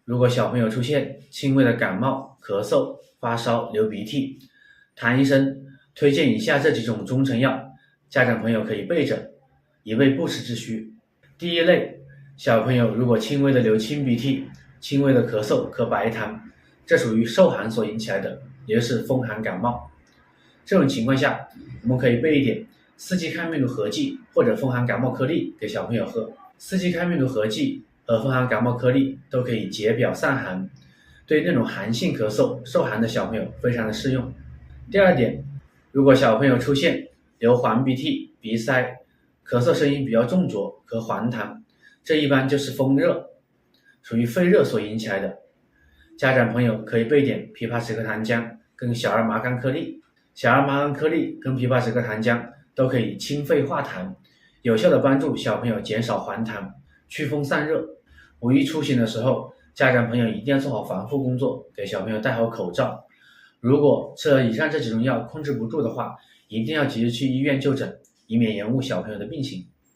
如果小朋友出现轻微的感冒、咳嗽、发烧、流鼻涕，谭医生推荐以下这几种中成药，家长朋友可以备着，以备不时之需。第一类，小朋友如果轻微的流清鼻涕、轻微的咳嗽、咳白痰，这属于受寒所引起来的，也就是风寒感冒。这种情况下，我们可以备一点四季抗病毒合剂或者风寒感冒颗粒给小朋友喝。四季抗病毒合剂和风寒感冒颗粒都可以解表散寒，对那种寒性咳嗽、受寒的小朋友非常的适用。第二点，如果小朋友出现流黄鼻涕、鼻塞、咳嗽声音比较重浊和黄痰，这一般就是风热，属于肺热所引起来的。家长朋友可以备点枇杷止咳糖浆跟小儿麻甘颗粒。小儿麻甘颗粒跟枇杷止咳糖浆都可以清肺化痰，有效的帮助小朋友减少黄痰，祛风散热。五一出行的时候，家长朋友一定要做好防护工作，给小朋友戴好口罩。如果吃了以上这几种药控制不住的话，一定要及时去医院就诊，以免延误小朋友的病情。